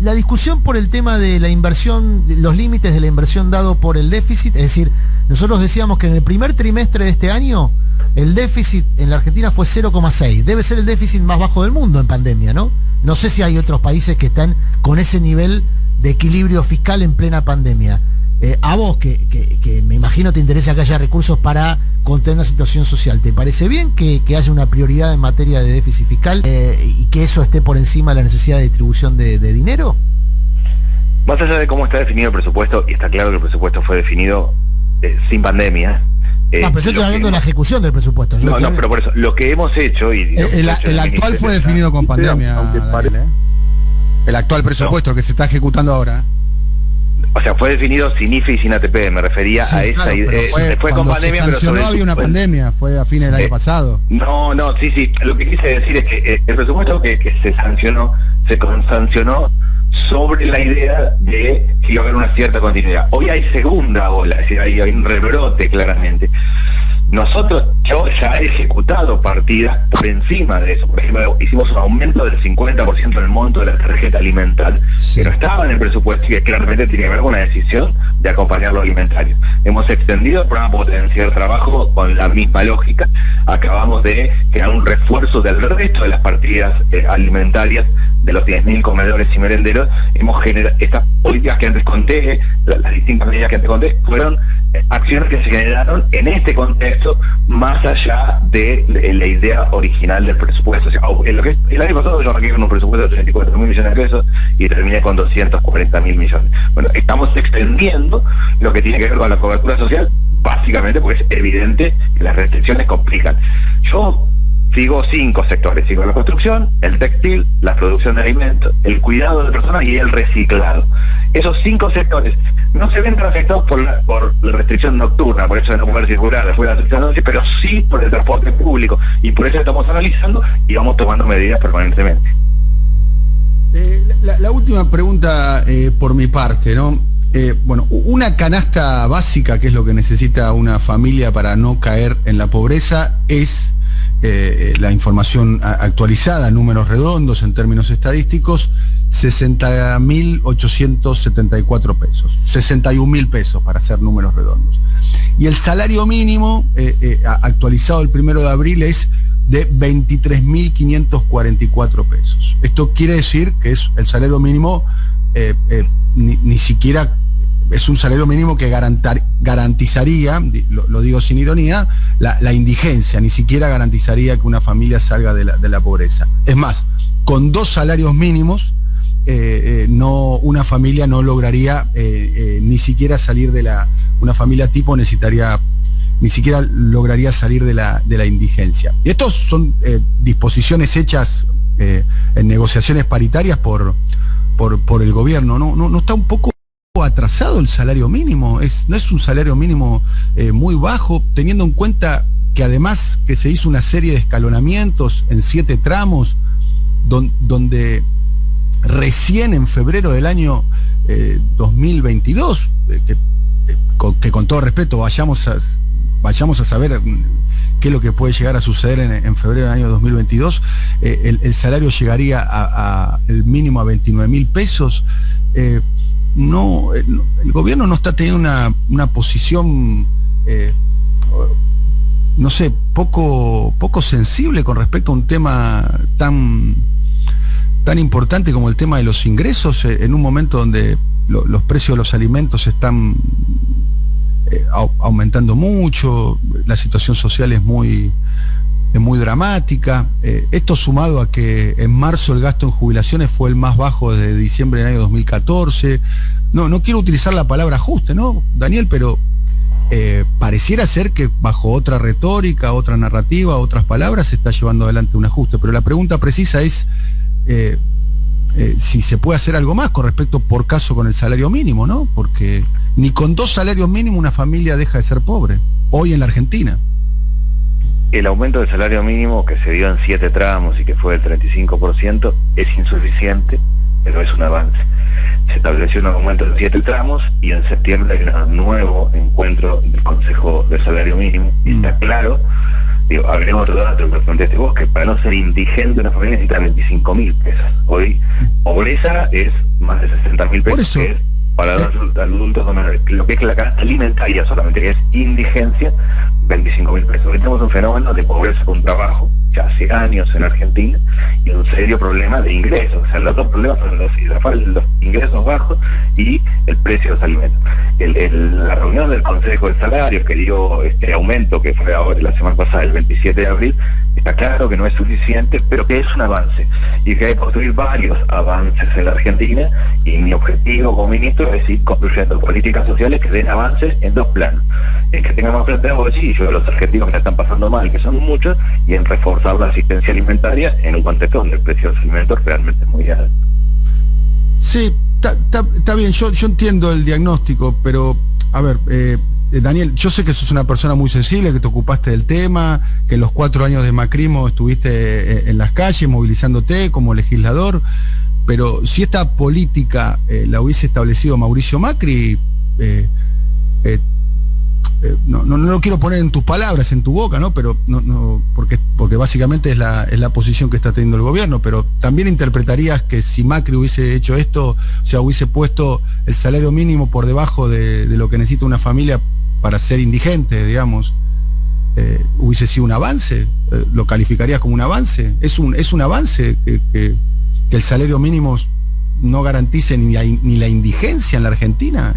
la discusión por el tema de la inversión, los límites de la inversión dado por el déficit, es decir, nosotros decíamos que en el primer trimestre de este año el déficit en la Argentina fue 0,6. Debe ser el déficit más bajo del mundo en pandemia, ¿no? No sé si hay otros países que están con ese nivel de equilibrio fiscal en plena pandemia. A vos, que me imagino te interesa que haya recursos para contener una situación social, ¿te parece bien que haya una prioridad en materia de déficit fiscal y que eso esté por encima de la necesidad de distribución de dinero? Más allá de cómo está definido el presupuesto, y está claro que el presupuesto fue definido sin pandemia. Pero yo estoy hablando de la ejecución del presupuesto. No, pero por eso, lo que hemos hecho... El actual fue definido con pandemia, Daniel, ¿eh? El actual presupuesto que se está ejecutando ahora. O sea, fue definido sin IFE y sin ATP, me refería a esa idea. Fue con pandemia, pero sobre había una pandemia, fue a fines del año pasado. No, sí. Lo que quise decir es que el presupuesto que se sancionó sobre la idea de que iba a haber una cierta continuidad. Hoy hay segunda ola, es decir, hay un rebrote claramente. Yo ya he ejecutado partidas por encima de eso. Por ejemplo, hicimos un aumento del 50% del monto de la tarjeta alimentaria, que no estaba en el presupuesto y que claramente tiene que ver con una decisión de acompañar los alimentarios. Hemos extendido el programa Potenciar Trabajo con la misma lógica. Acabamos de crear un refuerzo del resto de las partidas alimentarias de los 10.000 comedores y merenderos. Hemos generado estas políticas que antes conté, las distintas medidas que antes conté, fueron acciones que se generaron en este contexto, más allá de la idea original del presupuesto. O sea, el año pasado yo arranqué con un presupuesto de 34.000 millones de pesos y terminé con 240.000 millones. Bueno, estamos extendiendo lo que tiene que ver con la cobertura social, básicamente porque es evidente que las restricciones complican. Yo sigo 5 sectores: sigo la construcción, el textil, la producción de alimentos, el cuidado de personas y el reciclado. Esos 5 sectores no se ven afectados por la restricción nocturna, por eso de no poder circular después de las 6 de la noche, pero sí por el transporte público, y por eso estamos analizando y vamos tomando medidas permanentemente. La última pregunta por mi parte, ¿no? Bueno, una canasta básica, que es lo que necesita una familia para no caer en la pobreza, es la información actualizada, números redondos en términos estadísticos, 60.874 pesos, 61.000 pesos para hacer números redondos. Y el salario mínimo actualizado el 1 de abril es de 23.544 pesos. Esto quiere decir que es el salario mínimo, ni siquiera es un salario mínimo que garantizaría, lo digo sin ironía, la indigencia, ni siquiera garantizaría que una familia salga de la pobreza. Es más, con 2 salarios mínimos, una familia no lograría ni siquiera salir una familia tipo ni siquiera lograría salir de la indigencia. Y estos son disposiciones hechas en negociaciones paritarias por el gobierno. ¿No está un poco atrasado el salario mínimo? No es un salario mínimo muy bajo, teniendo en cuenta que además que se hizo una serie de escalonamientos en 7 tramos, donde recién en febrero del año 2022, que con todo respeto vayamos a saber qué es lo que puede llegar a suceder en febrero del año 2022, el salario llegaría el mínimo a 29.000 pesos. El gobierno no está teniendo una posición, no sé, poco sensible con respecto a un tema tan importante como el tema de los ingresos, en un momento donde los precios de los alimentos están aumentando mucho, la situación social es muy dramática. Esto sumado a que en marzo el gasto en jubilaciones fue el más bajo desde diciembre del año 2014. No quiero utilizar la palabra ajuste, ¿no, Daniel? Pero pareciera ser que bajo otra retórica, otra narrativa, otras palabras, se está llevando adelante un ajuste. Pero la pregunta precisa es si se puede hacer algo más con respecto, por caso, con el salario mínimo, ¿no? Porque ni con 2 salarios mínimos una familia deja de ser pobre, hoy en la Argentina. El aumento del salario mínimo, que se dio en 7 tramos y que fue del 35%, es insuficiente, pero es un avance. Se estableció un aumento de 7 tramos y en septiembre hay un nuevo encuentro del Consejo del Salario Mínimo. Y está claro Digo, agregamos otro dato que planteaste vos, que para no ser indigente una familia necesita 25.000 pesos. Hoy, pobreza es más de 60.000 pesos, que es para los adultos menores. Lo que es la canasta alimentaria solamente, que es indigencia, 25.000 pesos. Hoy tenemos un fenómeno de pobreza con trabajo, ya hace años en Argentina, y un serio problema de ingresos. O sea, los dos problemas son los ingresos bajos y el precio de los alimentos. La reunión del Consejo de Salarios que dio este aumento, que fue ahora la semana pasada, el 27 de abril, está claro que no es suficiente, pero que es un avance, y que hay que construir varios avances en la Argentina, y mi objetivo como ministro es ir construyendo políticas sociales que den avances en dos planos: en que tengamos plata de bolsillo de los argentinos que la están pasando mal, que son muchos, y en reforzar la asistencia alimentaria en un contexto donde el precio de los alimentos realmente es muy alto. Sí, está bien, yo entiendo el diagnóstico, pero a ver, Daniel, yo sé que sos una persona muy sensible, que te ocupaste del tema, que en los 4 años de macrismo estuviste en las calles movilizándote como legislador, pero si esta política la hubiese establecido Mauricio Macri, no lo quiero poner en tus palabras, en tu boca, ¿no? Pero no porque básicamente es la posición que está teniendo el gobierno, pero también interpretarías que si Macri hubiese hecho esto, o sea, hubiese puesto el salario mínimo por debajo de lo que necesita una familia para ser indigente, digamos, hubiese sido un avance. ¿Lo calificarías como un avance? ¿Es un avance que el salario mínimo no garantice ni la indigencia en la Argentina?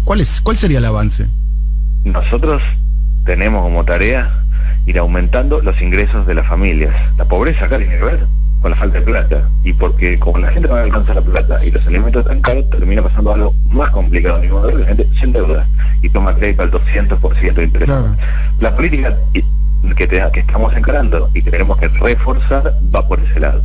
¿Cuál sería el avance? Nosotros tenemos como tarea ir aumentando los ingresos de las familias. La pobreza acá tiene que ver con la falta de plata, y porque como la gente no alcanza la plata y los alimentos están caros, termina pasando algo más complicado. La gente se endeuda y toma crédito al 200% de interés. Claro. La política que estamos encarando y que tenemos que reforzar va por ese lado.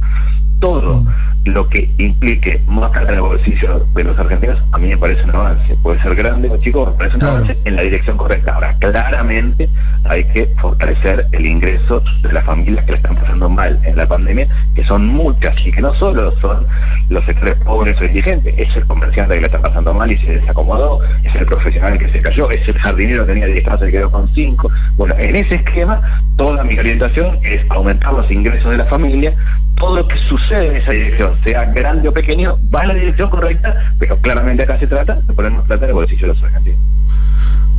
Todo lo que implique más plata en el bolsillo de los argentinos, a mí me parece un avance. Puede ser grande o chico, me parece un avance en la dirección correcta. Ahora, claramente hay que fortalecer el ingreso de las familias que la están pasando mal en la pandemia, que son muchas, y que no solo son los sectores pobres o indigentes, es el comerciante que la está pasando mal y se desacomodó, es el profesional que se cayó, es el jardinero que tenía 10 casas y quedó con 5. Bueno, en ese esquema, toda mi orientación es aumentar los ingresos de la familia. Todo lo que sucede en esa dirección, sea grande o pequeño, va en la dirección correcta, pero claramente acá se trata de ponernos plata en el bolsillo de los argentinos.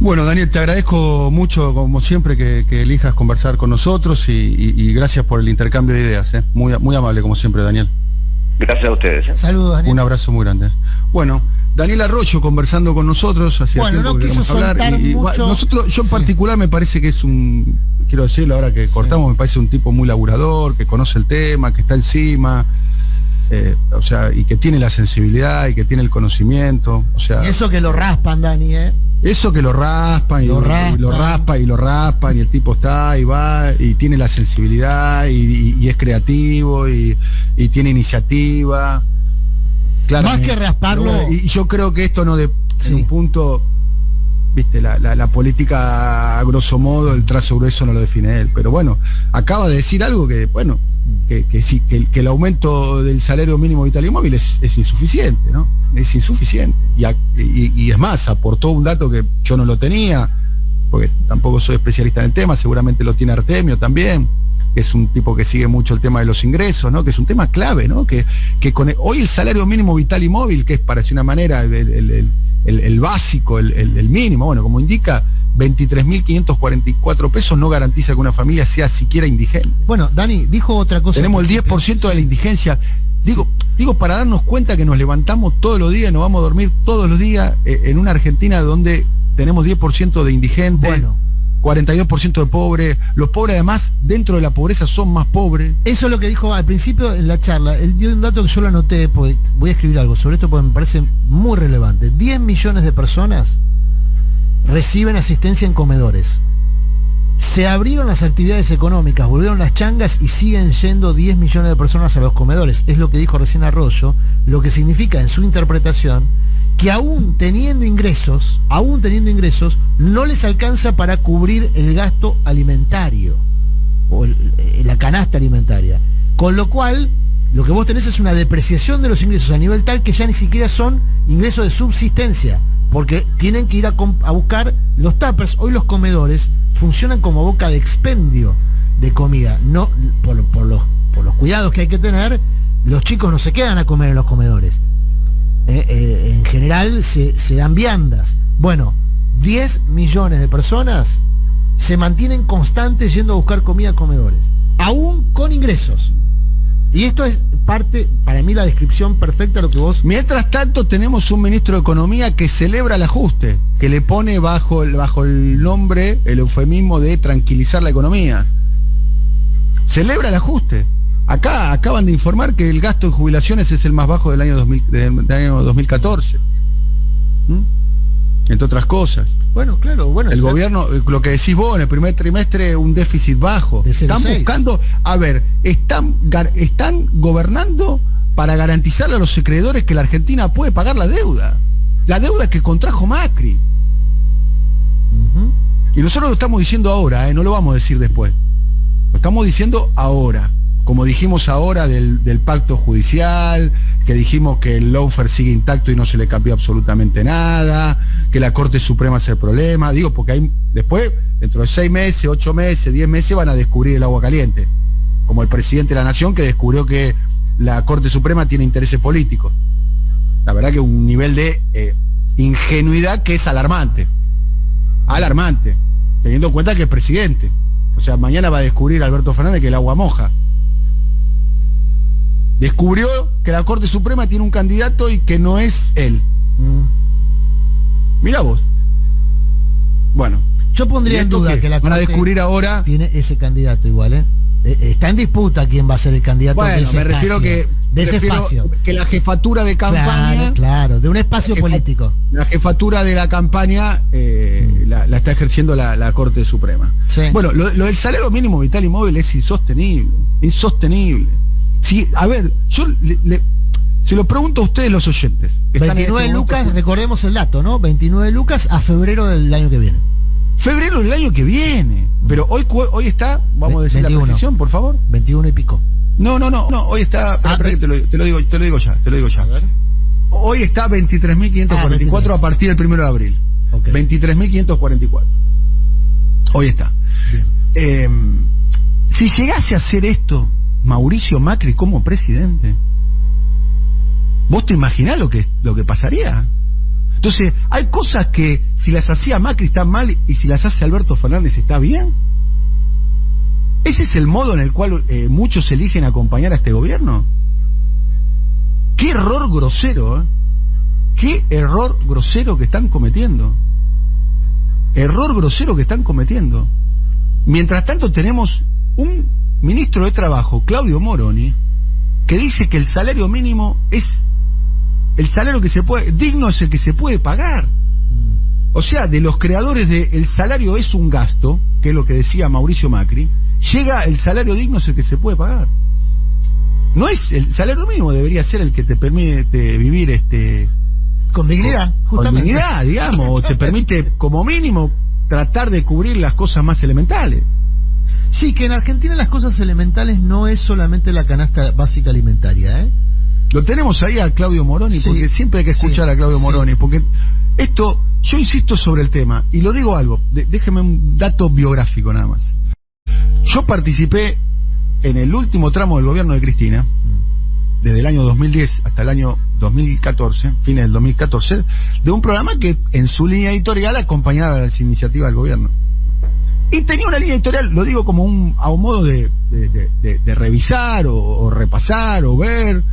Bueno, Daniel, te agradezco mucho, como siempre, que elijas conversar con nosotros, y gracias por el intercambio de ideas. Muy amable, como siempre, Daniel. Gracias a ustedes. Saludos, Daniel. Un abrazo muy grande. Bueno, Daniel Arroyo conversando con nosotros. Bueno, no quiso soltar mucho. Yo en particular me parece que es quiero decirlo ahora que cortamos, me parece un tipo muy laburador, que conoce el tema, que está encima, o sea, y que tiene la sensibilidad y que tiene el conocimiento. O sea, y eso que lo raspan, Dani, Eso que lo raspan y lo raspan y el tipo está y va y tiene la sensibilidad y es creativo y tiene iniciativa. Más que rasparlo. Y yo creo que esto en un punto, viste, la política, a grosso modo, el trazo grueso no lo define él. Pero bueno, acaba de decir algo que, bueno, que sí, que el aumento del salario mínimo vital y móvil es insuficiente, ¿no? Es insuficiente. Y es más, aportó un dato que yo no lo tenía, porque tampoco soy especialista en el tema, seguramente lo tiene Artemio también, que es un tipo que sigue mucho el tema de los ingresos, ¿no? Que es un tema clave, ¿no? Que hoy el salario mínimo vital y móvil, que es, para decir una manera, el básico, el mínimo, bueno, como indica, 23.544 pesos no garantiza que una familia sea siquiera indigente. Bueno, Dani, dijo otra cosa. Tenemos el 10% de la indigencia. Digo, para darnos cuenta que nos levantamos todos los días, nos vamos a dormir todos los días en una Argentina donde tenemos 10% de indigentes. Bueno. 42% de pobres. Los pobres, además, dentro de la pobreza son más pobres. Eso es lo que dijo al principio en la charla. Él dio un dato que yo lo anoté, porque voy a escribir algo sobre esto porque me parece muy relevante. 10 millones de personas reciben asistencia en comedores. Se abrieron las actividades económicas, volvieron las changas y siguen yendo 10 millones de personas a los comedores. Es lo que dijo recién Arroyo, lo que significa en su interpretación que aún teniendo ingresos, no les alcanza para cubrir el gasto alimentario o la canasta alimentaria. Con lo cual, lo que vos tenés es una depreciación de los ingresos a nivel tal que ya ni siquiera son ingresos de subsistencia, porque tienen que ir a buscar los tuppers. Hoy los comedores funcionan como boca de expendio de comida. No, por los cuidados que hay que tener, los chicos no se quedan a comer en los comedores. En general se dan viandas. Bueno, 10 millones de personas se mantienen constantes yendo a buscar comida a comedores, aún con ingresos. Y esto es parte, para mí, la descripción perfecta de lo que vos... Mientras tanto, tenemos un ministro de Economía que celebra el ajuste, que le pone bajo el nombre, el eufemismo de tranquilizar la economía. Celebra el ajuste. Acá acaban de informar que el gasto en jubilaciones es el más bajo del año 2014. Entre otras cosas. Bueno, claro, bueno. El gobierno, lo que decís vos, en el primer trimestre un déficit bajo. Están buscando, están gobernando para garantizarle a los acreedores que la Argentina puede pagar la deuda. La deuda que contrajo Macri. Y nosotros lo estamos diciendo ahora, no lo vamos a decir después. Lo estamos diciendo ahora. Como dijimos ahora del pacto judicial, que dijimos que el lawfare sigue intacto y no se le cambió absolutamente nada, que la Corte Suprema es el problema, digo, porque hay después, dentro de 6 meses, 8 meses, 10 meses van a descubrir el agua caliente, como el presidente de la Nación que descubrió que la Corte Suprema tiene intereses políticos. La verdad que un nivel de ingenuidad que es alarmante, teniendo en cuenta que es presidente. O sea, mañana va a descubrir Alberto Fernández que el agua moja. Descubrió que la Corte Suprema tiene un candidato y que no es él. Mirá vos. Bueno. Yo pondría en duda que la Corte van a descubrir ahora. Tiene ese candidato igual, Está en disputa quién va a ser el candidato de ese espacio. De ese espacio. Que la jefatura de campaña. Claro, de un espacio político. La jefatura de la campaña la está ejerciendo la Corte Suprema. Sí. Bueno, lo del salario mínimo vital y móvil es insostenible. Sí, a ver, yo se lo pregunto a ustedes los oyentes. 29 lucas, recordemos el dato, ¿no? 29 lucas a febrero del año que viene. Febrero del año que viene. Pero hoy está, vamos a decir 21. La precisión, por favor. 21 y pico. No, hoy está, te lo digo ya. A ver. Hoy está 23.544 a partir del 1 de abril. Okay. 23.544. Hoy está. Si llegase a hacer esto Mauricio Macri como presidente, ¿vos te imaginás lo que pasaría? Entonces, hay cosas que si las hacía Macri están mal y si las hace Alberto Fernández está bien. ¿Ese es el modo en el cual muchos eligen acompañar a este gobierno? ¡Qué error grosero! ¡Qué error grosero que están cometiendo! Error grosero que están cometiendo. Mientras tanto tenemos un ministro de Trabajo, Claudio Moroni, que dice que el salario mínimo es el salario que se puede, digno es el que se puede pagar. O sea, de los creadores de el salario es un gasto, que es lo que decía Mauricio Macri, llega el salario digno es el que se puede pagar. No es el salario mínimo, debería ser el que te permite vivir con dignidad, justamente. Con dignidad, digamos, o te permite como mínimo tratar de cubrir las cosas más elementales. Sí, que en Argentina las cosas elementales no es solamente la canasta básica alimentaria, Lo tenemos ahí a Claudio Moroni, sí, porque siempre hay que escuchar a Claudio Moroni, porque esto, yo insisto sobre el tema, y lo digo algo, déjeme un dato biográfico nada más. Yo participé en el último tramo del gobierno de Cristina, desde el año 2010 hasta el año 2014, fines del 2014, de un programa que en su línea editorial acompañaba las iniciativas del gobierno. Y tenía una línea editorial, lo digo como a un modo de revisar o repasar o ver,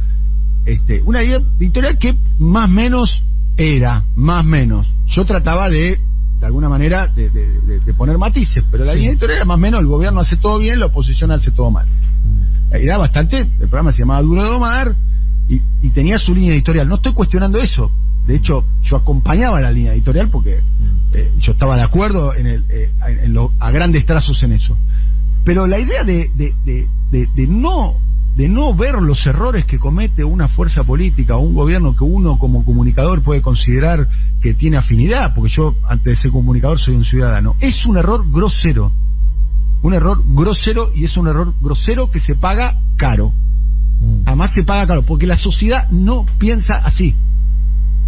una línea editorial que más o menos era, más o menos. Yo trataba de alguna manera, de poner matices, pero la línea editorial era más o menos, el gobierno hace todo bien, la oposición hace todo mal. Era bastante, el programa se llamaba Duro de Domar, y tenía su línea editorial. No estoy cuestionando eso. De hecho, yo acompañaba la línea editorial porque yo estaba de acuerdo a grandes trazos en eso. Pero la idea de no ver los errores que comete una fuerza política o un gobierno que uno como comunicador puede considerar que tiene afinidad, porque yo antes de ser comunicador soy un ciudadano, es un error grosero. Un error grosero, y es un error grosero que se paga caro. Además se paga caro, porque la sociedad no piensa así.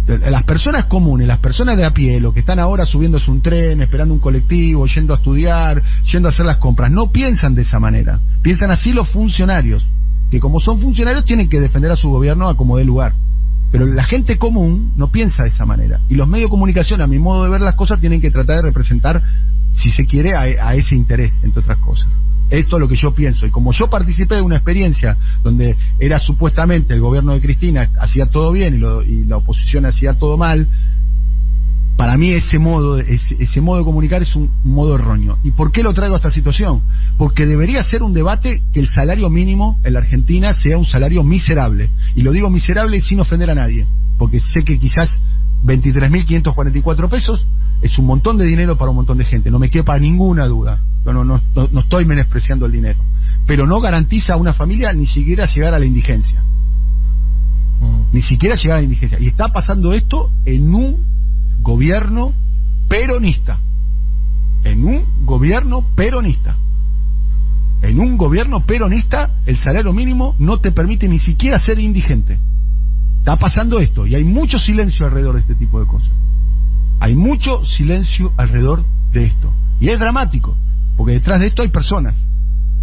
Las personas comunes, las personas de a pie, los que están ahora subiéndose un tren, esperando un colectivo, yendo a estudiar, yendo a hacer las compras, no piensan de esa manera. Piensan así los funcionarios, que como son funcionarios tienen que defender a su gobierno a como dé lugar. Pero la gente común no piensa de esa manera. Y los medios de comunicación, a mi modo de ver las cosas, tienen que tratar de representar, si se quiere, a ese interés, entre otras cosas. Esto es lo que yo pienso. Y como yo participé de una experiencia donde era supuestamente el gobierno de Cristina hacía todo bien y la oposición hacía todo mal, para mí ese modo de comunicar es un modo erróneo. ¿Y por qué lo traigo a esta situación? Porque debería ser un debate que el salario mínimo en la Argentina sea un salario miserable. Y lo digo miserable sin ofender a nadie, porque sé que quizás 23.544 pesos es un montón de dinero para un montón de gente, no me quepa ninguna duda. No estoy menospreciando el dinero, pero no garantiza a una familia ni siquiera llegar a la indigencia. Ni siquiera llegar a la indigencia. Y está pasando esto en un gobierno peronista. En un gobierno peronista. En un gobierno peronista, el salario mínimo no te permite ni siquiera ser indigente. Está pasando esto, y hay mucho silencio alrededor de este tipo de cosas. Hay mucho silencio alrededor de esto. Y es dramático, porque detrás de esto hay personas.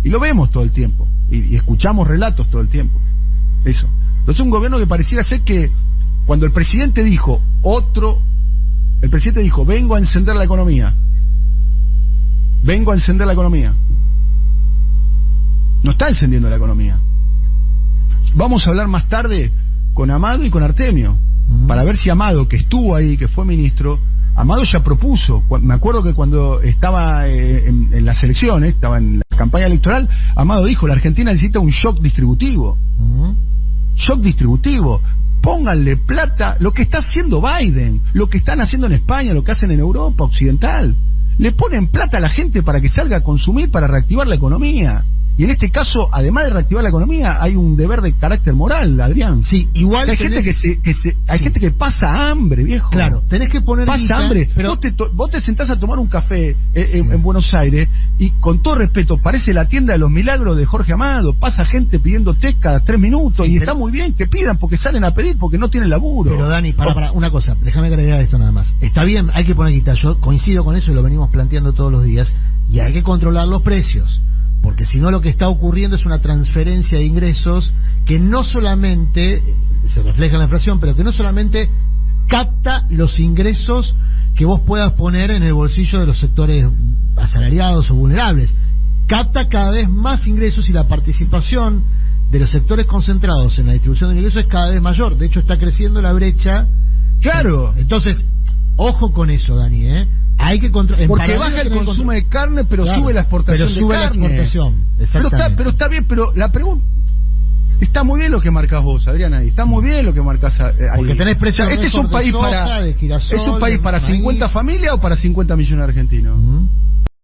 Y lo vemos todo el tiempo. Y escuchamos relatos todo el tiempo. Eso. Entonces un gobierno que pareciera ser que cuando el presidente dijo, vengo a encender la economía. Vengo a encender la economía. No está encendiendo la economía. Vamos a hablar más tarde con Amado y con Artemio, para ver si Amado, que estuvo ahí, que fue ministro, Amado ya propuso, me acuerdo que cuando estaba en las elecciones, estaba en la campaña electoral, Amado dijo, la Argentina necesita un shock distributivo. Shock distributivo. Pónganle plata, lo que está haciendo Biden, lo que están haciendo en España, lo que hacen en Europa Occidental. Le ponen plata a la gente para que salga a consumir, para reactivar la economía. Y en este caso, además de reactivar la economía, hay un deber de carácter moral, Adrián. Sí, igual hay gente que pasa hambre, viejo. Claro, tenés que poner pasa hambre. Pero vos te sentás a tomar un café en Buenos Aires y, con todo respeto, parece la tienda de los milagros de Jorge Amado. Pasa gente pidiendo té cada 3 minutos, y está muy bien que pidan porque salen a pedir porque no tienen laburo. Pero Dani, para una cosa, déjame agregar esto nada más. Está bien, hay que poner guita. Yo coincido con eso y lo venimos planteando todos los días. Y hay que controlar los precios. Porque si no, lo que está ocurriendo es una transferencia de ingresos que no solamente se refleja en la inflación, pero que no solamente capta los ingresos que vos puedas poner en el bolsillo de los sectores asalariados o vulnerables. Capta cada vez más ingresos y la participación de los sectores concentrados en la distribución de ingresos es cada vez mayor. De hecho, está creciendo la brecha. Claro. Entonces, ojo con eso, Dani, ¿eh? Hay que porque baja el consumo de carne, pero claro, sube la exportación de carne. La exportación, pero está bien, pero la pregunta... Está muy bien lo que marcás vos, Adrián, ahí. Está muy bien lo que marcás ahí. Porque tenés precios. ¿Este es un país para 50 familias o para 50 millones de argentinos?